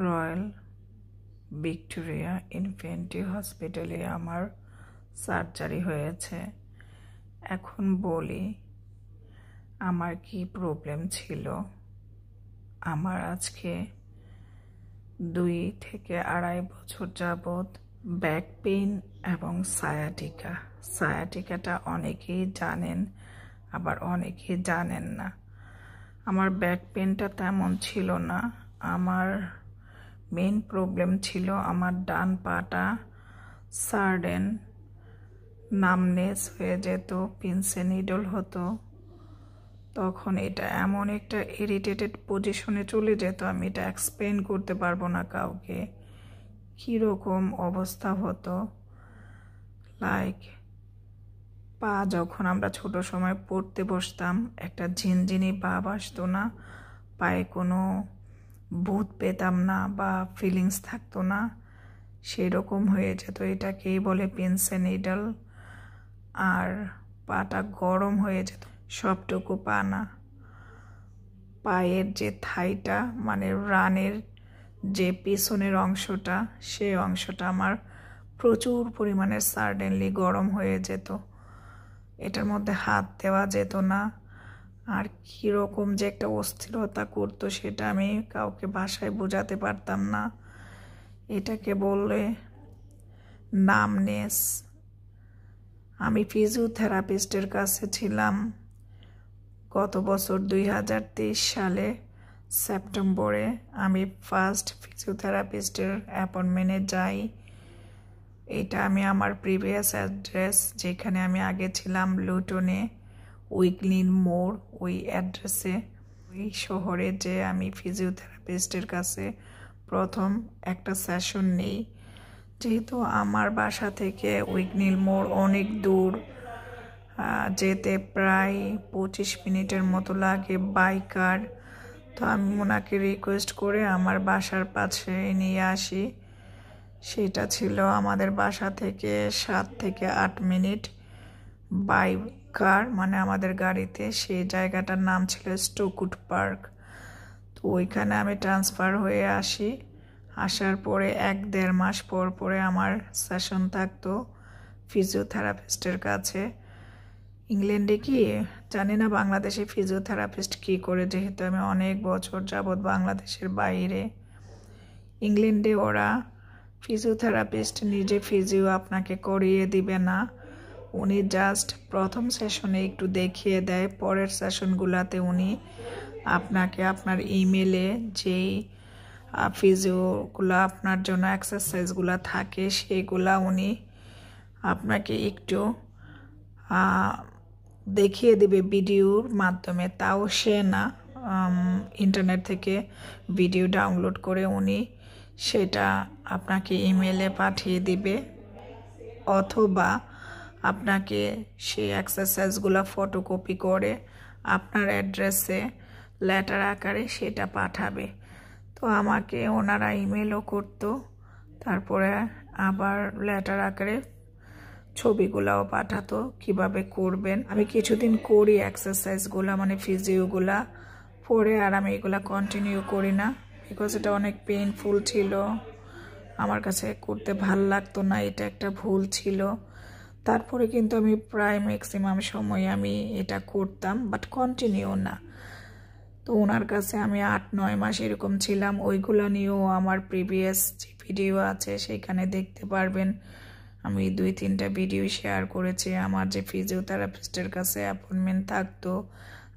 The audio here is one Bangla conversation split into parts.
রয়্যাল ভিক্টোরিয়া ইনফ্যান্টি হসপিটালে আমার সার্জারি হয়েছে। এখন বলি আমার কি প্রবলেম ছিল। আমার আজকে 2 থেকে 2.5 বছর যাবৎ ব্যাক পেইন এবং সায়াটিকাটা অনেকেই জানেন, আবার অনেকেই জানেন না। আমার ব্যাক পেইনটা তেমন ছিল না। আমার মেন প্রবলেম ছিল আমার ডান পাটা সাডেন নামনেস হয়ে যেত, পিনসে নিডল হতো। তখন এটা এমন একটা ইরিটেটেড পজিশনে চলে যেত, আমি এটা এক্সপ্লেন করতে পারবো না কাউকে কীরকম অবস্থা হতো। লাইক পা যখন আমরা ছোট সময় পড়তে বসতাম একটা ঝিনঝিনি ভাব আসতো না, পায়ে কোনো ভূত পেতাম না বা ফিলিংস থাকতো না, সেরকম হয়ে যেত। এটাকেই বলে পিনসে নিডল। আর পাটা গরম হয়ে যেত, সবটুকু পা না, পায়ের যে থাইটা মানে রানের যে পিছনের অংশটা, সেই অংশটা আমার প্রচুর পরিমাণে সাডেনলি গরম হয়ে যেত। এটার মধ্যে হাত দেওয়া যেত না। আর কীরকম যে একটা অস্থিরতা করতো সেটা আমি কাউকে ভাষায় বোঝাতে পারতাম না। এটাকে বললে নামনেস। আমি ফিজিওথেরাপিস্টের কাছে ছিলাম গত বছর 2023 সালে সেপ্টেম্বরে। আমি ফার্স্ট ফিজিওথেরাপিস্টের অ্যাপয়েন্টমেন্টে যাই। এটা আমি আমার প্রিভিয়াস অ্যাড্রেস, যেখানে আমি আগে ছিলাম লুটনে উইকলিন মোড়, ওই অ্যাড্রেসে, ওই শহরে যে আমি ফিজিওথেরাপিস্টের কাছে প্রথম একটা সেশন নেই। যেহেতু আমার বাসা থেকে উইকলিন মোড় অনেক দূর, যেতে প্রায় 25 মিনিটের মতো লাগে বাই কার। তো আমি ওনাকে রিকোয়েস্ট করে আমার বাসার পাশে নিয়ে আসি। সেটা ছিল আমাদের বাসা থেকে 7 থেকে 8 মিনিট বাই কার, মানে আমাদের গাড়িতে। সেই জায়গাটার নাম ছিল স্টোকউড পার্ক। তো ওইখানে আমি ট্রান্সফার হয়ে আসি। আসার পরে 1-1.5 মাস পর পরে আমার সেশন থাকতো ফিজিওথেরাপিস্টের কাছে। ইংল্যান্ডে কি জানি না, বাংলাদেশে ফিজিওথেরাপিস্ট কী করে, যেহেতু আমি অনেক বছর যাবৎ বাংলাদেশের বাইরে। ইংল্যান্ডে ওরা ফিজিওথেরাপিস্ট নিজে ফিজিও আপনাকে করিয়ে দিবে না, উনি জাস্ট প্রথম সেশনে একটু দেখিয়ে দেয়। পরের সেশনগুলোতে উনি আপনাকে আপনার ইমেলে যেই ফিজিওগুলো আপনার জন্য এক্সারসাইজগুলো থাকে সেগুলা উনি আপনাকে একটু দেখিয়ে দিবে ভিডিওর মাধ্যমে। তাও সে না, ইন্টারনেট থেকে ভিডিও ডাউনলোড করে উনি সেটা আপনাকে ইমেলে পাঠিয়ে দিবে, অথবা আপনাকে সেই এক্সারসাইজগুলো ফটোকপি করে আপনার অ্যাড্রেসে লেটার আকারে সেটা পাঠাবে। তো আমাকে ওনারা ইমেলও করতো, তারপরে আবার লেটার আকারে ছবিগুলাও পাঠাতো কিভাবে করবেন। আমি কিছুদিন করি এক্সারসাইজগুলো, মানে ফিজিওগুলা, পরে আর আমি এগুলা কন্টিনিউ করি না, বিকজ এটা অনেক পেইনফুল ছিল। আমার কাছে করতে ভাল লাগতো না, এটা একটা ভুল ছিল। তারপরে কিন্তু আমি প্রায় ম্যাক্সিমাম সময় আমি এটা করতাম, বাট কন্টিনিউ না। তো ওনার কাছে আমি 8-9 মাস এরকম ছিলাম। ওইগুলো নিয়েও আমার প্রিভিয়াস যে ভিডিও আছে সেখানে দেখতে পারবেন। আমি 2-3টা ভিডিও শেয়ার করেছি। আমার যে ফিজিওথেরাপিস্টের কাছে অ্যাপয়েন্টমেন্ট থাকতো,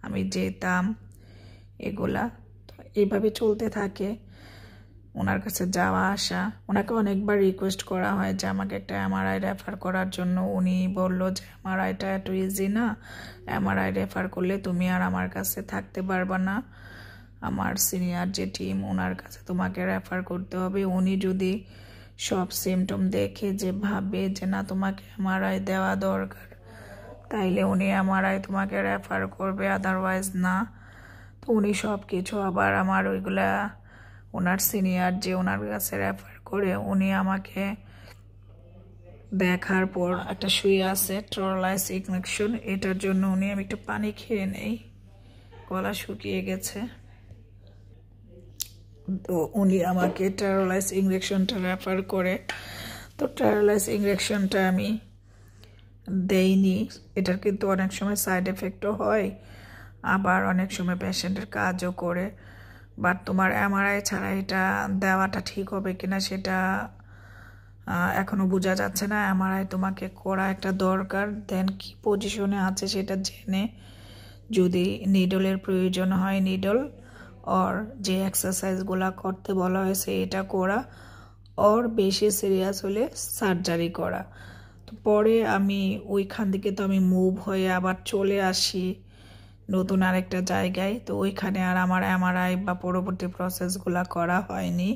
আমি যেতাম, এগুলা তো এইভাবে চলতে থাকে ওনার কাছে যাওয়া আসা। ওনাকে অনেকবার রিকোয়েস্ট করা হয় যে আমাকে একটা এমআরআই রেফার করার জন্য। উনি বলল যে এমআরআইটা এত ইজি না, এমআরআই রেফার করলে তুমি আর আমার কাছে থাকতে পারবা না, আমার সিনিয়র যে টিম ওনার কাছে তোমাকে রেফার করতে হবে। উনি যদি সব সিমটম দেখে যে ভাবে যে না তোমাকে এমআরআই দেওয়া দরকার, তাইলে উনি এমআরআই তোমাকে রেফার করবে, আদারওয়াইজ না। তো উনি সব কিছু আবার আমার ওইগুলা ওনার সিনিয়র যে ওনার কাছে রেফার করে, উনি আমাকে দেখার পর একটা শুয়ে আছে ট্রলাইস ইনজেকশন, এটার জন্য উনি, আমি একটু পানি খেয়ে নেই, গলা শুকিয়ে গেছে। তো উনি আমাকে টেরালাইজ ইঞ্জেকশনটা রেফার করে। তো টেরালাইজ ইঞ্জেকশনটা আমি দেইনি। এটার কিন্তু অনেক সময় সাইড এফেক্টও হয়, আবার অনেক সময় পেশেন্টের কাজও করে। বাট তোমার এমআরআই ছাড়া এটা দেওয়াটা ঠিক হবে কিনা সেটা এখনও বোঝা যাচ্ছে না। এমআরআই তোমাকে করা একটা দরকার। দেন কি পজিশনে আছে সেটা জেনে যদি নিডলের প্রয়োজন হয় নিডল, আর যে এক্সারসাইজগুলো করতে বলা হয়েছে এটা করা, আর বেশি সিরিয়াস হলে সার্জারি করা। তো পরে আমি ওইখান থেকে তো আমি মুভ হয়ে আবার চলে আসি নতুন আরেকটা জায়গায়। তো ওইখানে আর আমার এমআরআই বা পরবর্তী প্রসেসগুলো করা হয়নি।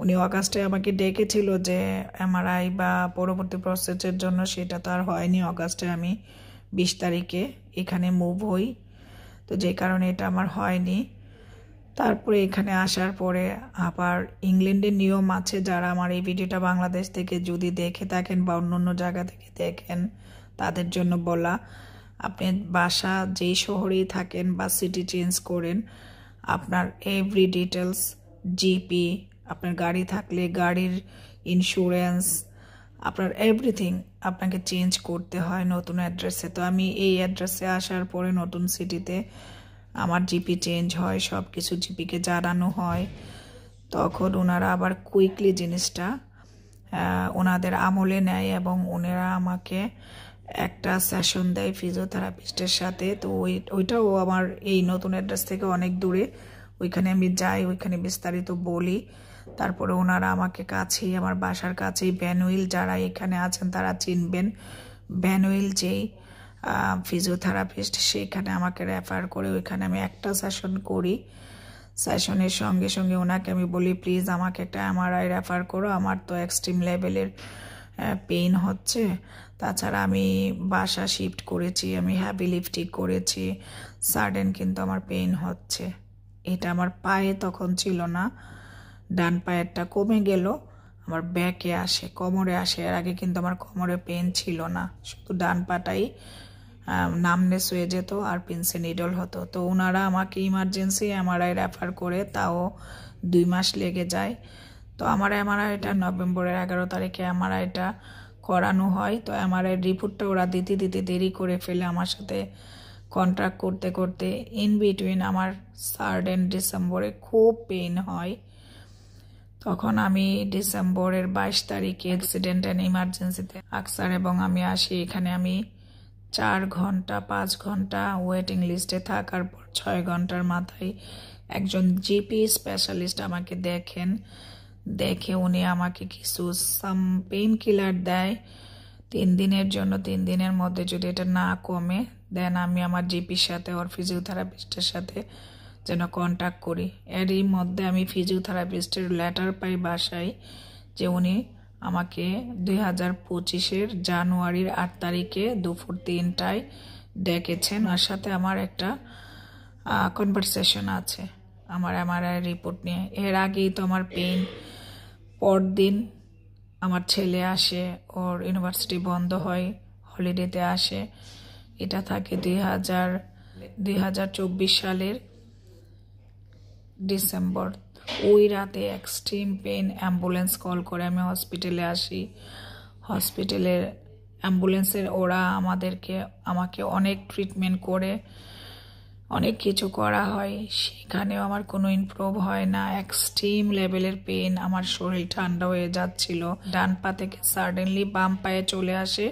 উনি অগাস্টে আমাকে ডেকেছিল যে এমআরআই বা পরবর্তী প্রসেসের জন্য, সেটা তো আর হয়নি। অগাস্টে আমি 20 তারিখে এখানে মুভ হই, তো যে কারণে এটা আমার হয়নি। তারপরে এখানে আসার পরে আবার ইংল্যান্ডের নিয়ম আছে, যারা আমার এই ভিডিওটা বাংলাদেশ থেকে যদি দেখে থাকেন বা অন্য জায়গা থেকে দেখেন তাদের জন্য বলা, আপনি বাসা যেই শহরেই থাকেন বা সিটি চেঞ্জ করেন, আপনার এভরি ডিটেলস, জিপি, আপনার গাড়ি থাকলে গাড়ির ইন্স্যুরেন্স, আপনার এভরিথিং আপনাকে চেঞ্জ করতে হয় নতুন অ্যাড্রেসে। তো আমি এই অ্যাড্রেসে আসার পরে নতুন সিটিতে আমার জিপি চেঞ্জ হয়, সব কিছু জিপিকে জানানো হয়। তখন ওনারা আবার কুইকলি জিনিসটা ওনাদের আমলে নেয় এবং ওনারা আমাকে একটা সেশন দেয় ফিজিওথেরাপিস্টের সাথে। তো ওইটাও আমার এই নতুন অ্যাড্রেস থেকে অনেক দূরে, ওইখানে আমি যাই, ওইখানে বিস্তারিত বলি। তারপরে ওনারা আমাকে কাছেই, আমার বাসার কাছেই ভ্যানুইল, যারা এখানে আছেন তারা চিনবেন, ভ্যানুইল যেই ফিজিওথেরাপিস্ট, সেইখানে আমাকে রেফার করে। ওইখানে আমি একটা সেশন করি। সেশনের সঙ্গে সঙ্গে ওনাকে আমি বলি প্লিজ আমাকে একটা এমআরআই রেফার করো, আমার তো এক্সট্রিম লেভেলের পেইন হচ্ছে। তাছাড়া আমি বাসা শিফট করেছি, আমি হ্যাভি লিফটিং করেছি, সাডেন কিন্তু আমার পেইন হচ্ছে। এটা আমার পায়ে তখন ছিল না, ডান পায়েরটা কমে গেল, আমার ব্যাকে আসে, কোমরে আসে। এর আগে কিন্তু আমার কোমরে পেন ছিল না, শুধু ডান পাটাই নামনেস হয়ে যেত আর পিনসে নিডল হতো। তো ওনারা আমাকে ইমার্জেন্সি এমআরআই রেফার করে, তাও 2 মাস লেগে যায়। তো আমার এমআরআইটা নভেম্বরের 11 তারিখে এমআরআইটা করানো হয়। তো এমআরআই রিপোর্টটা ওরা দিতে দিতে দেরি করে ফেলে, আমার সাথে কন্ট্রাক্ট করতে করতে। ইন বিটুইন আমার 3 ডিসেম্বরে খুব পেইন হয়। তখন আমি ডিসেম্বরের 22 তারিখে অ্যাক্সিডেন্ট অ্যান্ড ইমার্জেন্সিতে আকসার এবং আমি আসি। এখানে আমি 4 ঘন্টা 5 ঘন্টা ওয়েটিং লিস্টে থাকার পর 6 ঘন্টার মাথায় একজন জিপি স্পেশালিস্ট আমাকে দেখে উনি আমাকে কিছু পেইন কিলার দেয় 3 দিনের জন্য। 3 দিনের মধ্যে যদি এটা না কমে, দেন আমি আমার জিপির সাথে ওর ফিজিওথেরাপিস্টের সাথে যেন কন্ট্যাক্ট করি। এরই মধ্যে আমি ফিজিওথেরাপিস্টের লেটার পাই বাসায়, যে উনি আমাকে 2025-এর জানুয়ারির 8 তারিখে দুপুর 3টায় ডেকেছেন। ওর সাথে আমার একটা কনভারসেশন আছে আমার এমআরআই রিপোর্ট নিয়ে। এর আগেই তো আমার পেইন, পরদিন আমার ছেলে আসে, ওর ইউনিভার্সিটি বন্ধ হয়, হলিডেতে আসে। এটা থাকে 2024 সালের ডিসেম্বর। ওই রাতে এক্সট্রিম পেইন, অ্যাম্বুলেন্স কল করে আমি হসপিটালে আসি। হসপিটালের অ্যাম্বুলেন্সের ওরা আমাকে অনেক ট্রিটমেন্ট করে, অনেক কিছু করা হয়, সেখানেও আমার কোনো ইমপ্রুভ হয় না। এক্সট্রিম লেভেলের পেইন, আমার শরীর ঠান্ডা হয়ে যাচ্ছিল। ডান পা থেকে সাডেনলি বাম পায়ে চলে আসে,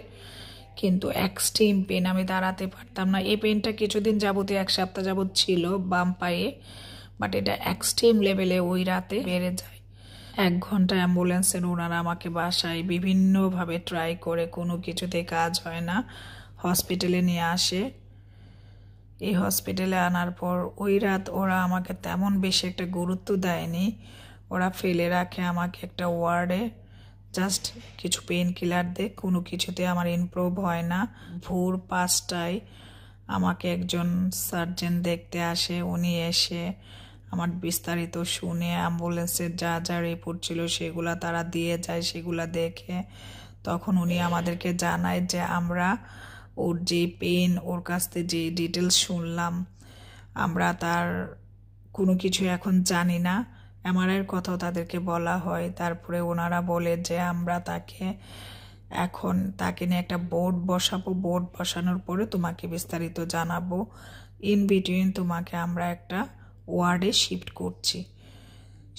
কিন্তু এক্সট্রিম পেইন, আমি দাঁড়াতে পারতাম না। এই পেইনটা কিছুদিন যাবতীয় 1 সপ্তাহ যাবত ছিল বাম পায়ে, বাট এটা এক্সট্রিম লেভেলে ওই রাতে বেড়ে যায়। 1 ঘন্টা অ্যাম্বুলেন্সের ওনারা আমাকে বাসায় বিভিন্নভাবে ট্রাই করে, কোনো কিছুতে কাজ হয় না, হসপিটালে নিয়ে আসে। এই হসপিটালে আনার পর ওই রাত ওরা আমাকে তেমন বেশি একটা গুরুত্ব দেয়নি। ওরা ফেলে রাখে আমাকে একটা ওয়ার্ডে, জাস্ট কিছু পেইন কিলার দেয়, কোনো কিছুতে আমার ইমপ্রুভ হয় না। ভোর 5টায় আমাকে একজন সার্জন দেখতে আসে। উনি এসে আমার বিস্তারিত শুনে, অ্যাম্বুলেন্সের যা যা রিপোর্ট ছিল সেগুলা তারা দিয়ে যায়, সেগুলা দেখে তখন উনি আমাদেরকে জানায় যে আমরা ওর যে পেন, ওর কাছ থেকে যে ডিটেলস শুনলাম, আমরা তার কোনো কিছু এখন জানি না। এমআরআইয়ের কথাও তাদেরকে বলা হয়। তারপরে ওনারা বলে যে আমরা এখন তাকে নিয়ে একটা বোর্ড বসাবো, বোর্ড বসানোর পরে তোমাকে বিস্তারিত জানাবো। ইন বিটুইন তোমাকে আমরা একটা ওয়ার্ডে শিফট করছি।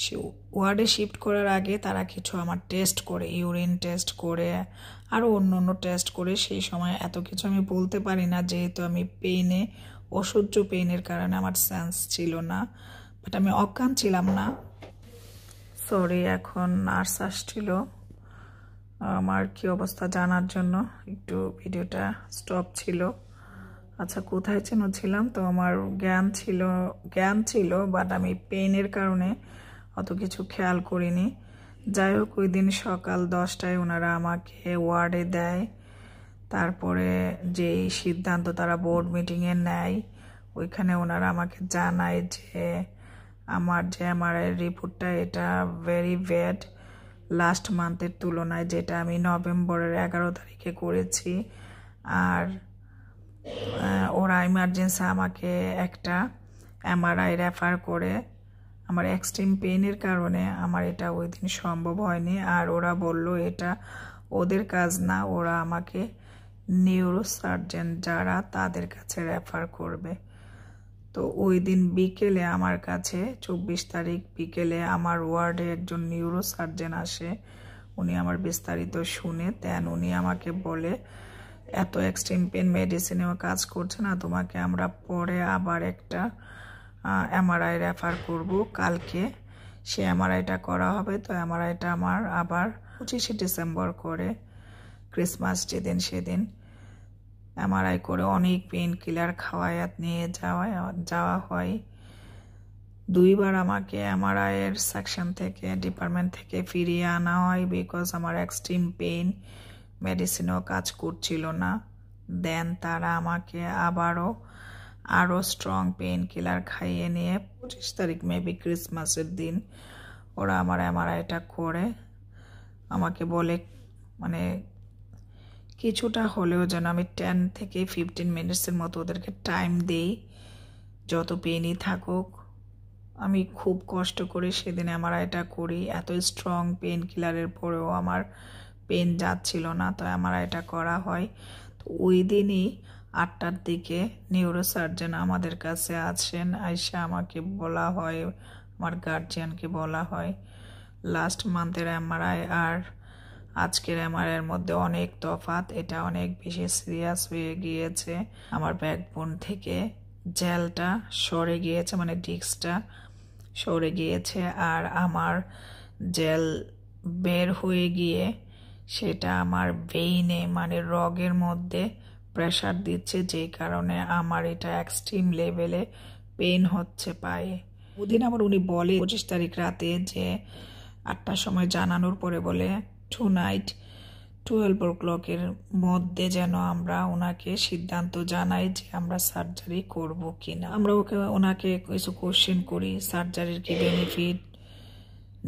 সে ওয়ার্ডে শিফট করার আগে তারা কিছু আমার টেস্ট করে, ইউরিন টেস্ট করে, আরও অন্য অন্য টেস্ট করে। সেই সময় এত কিছু আমি বলতে পারি না, যেহেতু আমি অসহ্য পেইনের কারণে আমার সেন্স ছিল না, বাট আমি অজ্ঞান ছিলাম না। সরি, এখন নার্স আসছিল আমার কি অবস্থা জানার জন্য, একটু ভিডিওটা স্টপ ছিল। আচ্ছা, কোথায় যেন ছিলাম? তো আমার জ্ঞান ছিল বাট আমি পেইনের কারণে অত কিছু খেয়াল করিনি। যাই হোক, ওই দিন সকাল 10টায় ওনারা আমাকে ওয়ার্ডে দেয়। তারপরে যেই সিদ্ধান্ত তারা বোর্ড মিটিংয়ে নেয়, ওইখানে ওনারা আমাকে জানায় যে আমার যে এমআরআই রিপোর্টটা এটা ভেরি ব্যাড লাস্ট মান্থের তুলনায়, যেটা আমি নভেম্বরের 11 তারিখে করেছি। আর ওরা ইমার্জেন্সি আমাকে একটা এমআরআই রেফার করে। আমার এক্সট্রিম পেইনের কারণে আমার এটা ওই দিন সম্ভব হয়নি। আর ওরা বলল এটা ওদের কাজ না, ওরা আমাকে নিউরোসার্জন যারা তাদের কাছে রেফার করবে। তো ওই দিন বিকেলে আমার কাছে 24 তারিখ বিকেলে আমার ওয়ার্ডে একজন নিউরোসার্জন আসে। উনি আমার বিস্তারিত শুনে দেন উনি আমাকে বলে, এত এক্সট্রিম পেন মেডিসিনেও কাজ করছে না, তোমাকে আমরা পরে আবার একটা এমআরআই রেফার করব। কালকে সে এমআরআইটা করা হবে। তো এমআরআইটা আমার আবার 25শে ডিসেম্বর করে, ক্রিসমাস যেদিন সেদিন এমআরআই করে অনেক পেইন কিলার খাওয়ায় নিয়ে যাওয়া হয়। 2বার আমাকে এমআরআইয়ের সেকশন থেকে, ডিপার্টমেন্ট থেকে ফিরিয়ে আনা হয়, বিকজ আমার এক্সট্রিম পেইন মেডিসিনও কাজ করছিল না। দেন তারা আমাকে আরও স্ট্রং পেইন কিলার খাইয়ে নিয়ে 25 তারিখ মেবি ক্রিসমাসের দিন ওরা আমার এমআরআইটা করে আমাকে বলে, মানে কিছুটা হলেও যেন আমি 10 থেকে 15 মিনিটসের মতো ওদেরকে টাইম দেই, যত পেইনই থাকুক। আমি খুব কষ্ট করে সেদিন এমআরআইটা করি। এত স্ট্রং পেইন কিলারের পরেও আমার পেন যাচ্ছিল না, তো এমআরআইটা করা হয়। তো ওই দিনই 8টার দিকে নিউরোসার্জন আমাদের কাছে আসেন। আইসা আমাকে বলা হয়, আমার গার্জিয়ানকে বলা হয়, লাস্ট মান্থের এমআরআই আর আজকের এমআরআইয়ের মধ্যে অনেক তফাৎ, এটা অনেক বেশি সিরিয়াস হয়ে গিয়েছে। আমার ব্যাকবোন থেকে জেলটা সরে গিয়েছে, মানে ডিস্কটা সরে গিয়েছে, আর আমার জেল বের হয়ে গিয়ে সেটা আমার ভেইনে, মানে রগের মধ্যে প্রেশার দিচ্ছে, যেই কারণে আমার এটা এক্সট্রিম লেভেলে পেইন হচ্ছে পায়ে। ওদিন আবার উনি বলে 25 তারিখ রাতে যে 8টার সময় জানানোর পরে বলে টুনাইট 12 o'clock-এর মধ্যে যেন আমরা ওনাকে সিদ্ধান্ত জানাই যে আমরা সার্জারি করব কিনা। আমরা ওনাকে কিছু কোশ্চেন করি, সার্জারির কি বেনিফিট,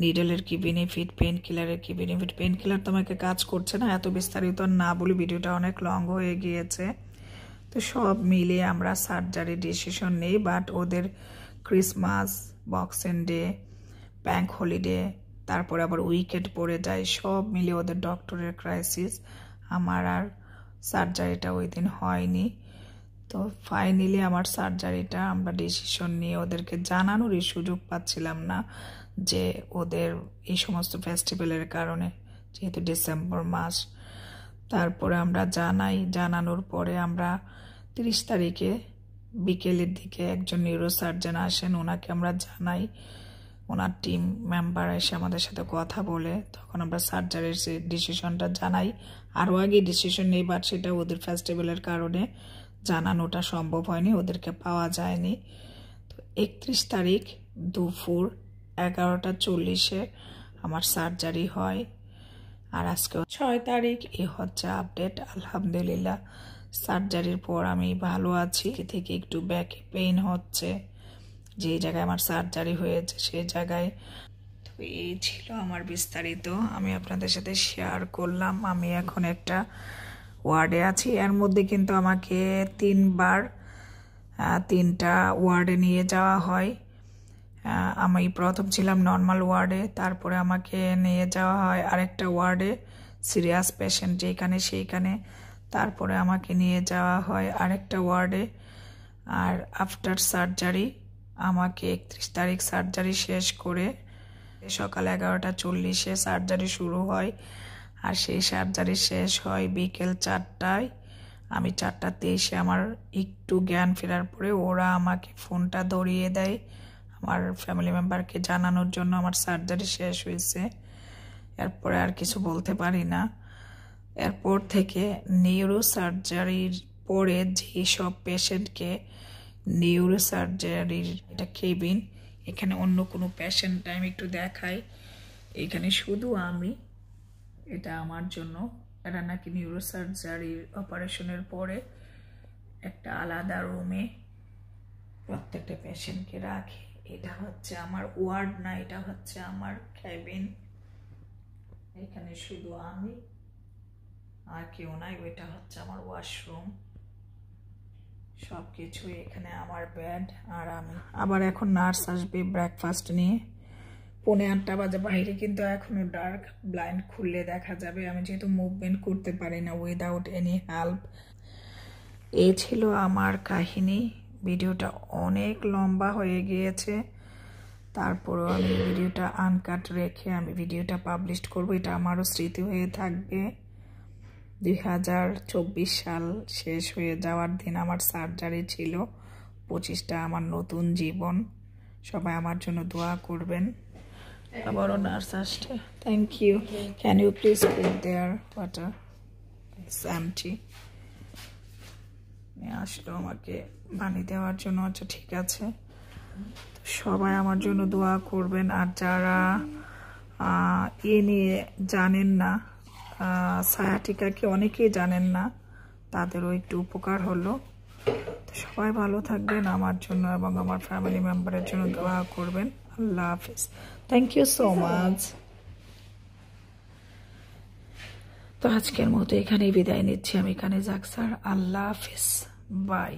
নিডলের কি বেনিফিট, পেন কিলারের কি বেনিফিট। পেন কিলার তো আমাকে কাজ করছে না, এত বিস্তারিত না বলে ভিডিওটা অনেক লং হয়ে গিয়েছে। তো সব মিলিয়ে আমরা সার্জারি ডিসিশন নেই, বাট ওদের Christmas, boxing day, bank holiday, তারপরে আবার উইকেট পড়ে যায়, সব মিলিয়ে ওদের ডক্টরের ক্রাইসিস। আমার আর সার্জারিটা ওই দিন হয়নি। তো ফাইনালি আমার সার্জারিটা আমরা ডিসিশন নিয়ে ওদেরকে জানানোরই সুযোগ পাচ্ছিলাম না, যে ওদের এই সমস্ত ফেস্টিভ্যালের কারণে, যেহেতু ডিসেম্বর মাস। তারপরে আমরা জানানোর পরে আমরা 30 তারিখে বিকেলের দিকে একজন নিউরোসার্জন আসেন, ওনাকে আমরা জানাই। ওনার টিম মেম্বার এসে আমাদের সাথে কথা বলে, তখন আমরা সার্জারির ডিসিশনটা জানাই। আরও আগে ডিসিশন নেই, বাট সেটা ওদের ফেস্টিভ্যালের কারণে জানানোটা সম্ভব হয়নি, ওদেরকে পাওয়া যায়নি। তো 31 তারিখ দুপুর 11:40-এ আমার সার্জারি হয়। আর আজকে 6 তারিখ, এই হচ্ছে আপডেট। আলহামদুলিল্লাহ, সার্জারির পর আমি ভালো আছি। থেকে একটু ব্যাকে পেইন হচ্ছে, যে জায়গায় আমার সার্জারি হয়েছে সেই জায়গায়। তো এই ছিল আমার বিস্তারিত, আমি আপনাদের সাথে শেয়ার করলাম। আমি এখন একটা ওয়ার্ডে আছি। এর মধ্যে কিন্তু আমাকে 3বার 3টা ওয়ার্ডে নিয়ে যাওয়া হয়। আমি প্রথম ছিলাম নর্মাল ওয়ার্ডে, তারপরে আমাকে নিয়ে যাওয়া হয় আরেকটা ওয়ার্ডে, সিরিয়াস পেশেন্ট যেখানে সেইখানে, তারপরে আমাকে নিয়ে যাওয়া হয় আরেকটা ওয়ার্ডে। আর আফটার সার্জারি আমাকে 31 তারিখ সার্জারি শেষ করে সকাল 11:40 সার্জারি শুরু হয়, আর সেই সার্জারি শেষ হয় বিকেল 4টায়। আমি 4:23 আমার একটু জ্ঞান ফেরার পরে ওরা আমাকে ফোনটা ধরিয়ে দেয় আমার ফ্যামিলি মেম্বারকে জানানোর জন্য আমার সার্জারি শেষ হয়েছে। এরপরে আর কিছু বলতে পারি না। এরপর থেকে নিউরো সার্জারির পরে যেসব পেশেন্টকে নিউরো সার্জারির এটা কেবিন, এখানে অন্য কোনো পেশেন্ট আমি একটু দেখাই, এখানে শুধু আমি, এটা আমার জন্য। এরা নাকি নিউরো সার্জারির অপারেশনের পরে একটা আলাদা রুমে প্রত্যেকটা পেশেন্টকে রাখে। এটা হচ্ছে আমার ওয়ার্ড না, এটা হচ্ছে আমার কেবিন। এখানে শুধু আমি আর কেউ নাই। ওইটা হচ্ছে আমার ওয়াশরুম। সব কিছু এখানে, আমার বেড আর আমি। আবার এখন নার্স আসবে ব্রেকফাস্ট নিয়ে। 8:45 বাজে, বাইরে কিন্তু এখনো ডার্ক, ব্লাইন্ড খুললে দেখা যাবে। আমি যেহেতু মুভমেন্ট করতে পারি না উইদাউট এনি হেল্প। এই ছিল আমার কাহিনী। ভিডিওটা অনেক লম্বা হয়ে গিয়েছে, তারপরও আমি ভিডিওটা আনকাট রেখে আমি ভিডিওটা পাবলিশ করব। এটা আমারও স্মৃতি হয়ে থাকবে। 2024 সাল শেষ হয়ে যাওয়ার দিন আমার সার্জারি ছিল। 25টা আমার নতুন জীবন। সবাই আমার জন্য দোয়া করবেন। আবারও নার্স আসছে। Thank you. Can you please put there water? It's empty. আসলো আমাকে পানি দেওয়ার জন্য। আচ্ছা, ঠিক আছে। তো সবাই আমার জন্য দোয়া করবেন। আর যারা এ নিয়ে জানেন না, সায়াটিকাকে অনেকেই জানেন না, তাদেরও একটু উপকার হলো। তো সবাই ভালো থাকবেন, আমার জন্য এবং আমার ফ্যামিলি মেম্বারের জন্য দোয়া করবেন। আল্লাহ হাফিজ। Thank you so much. তো আজকের মতো এখানেই বিদায় নিচ্ছি আমি, কানিজ আক্তার। আল্লাহ হাফিজ, বাই।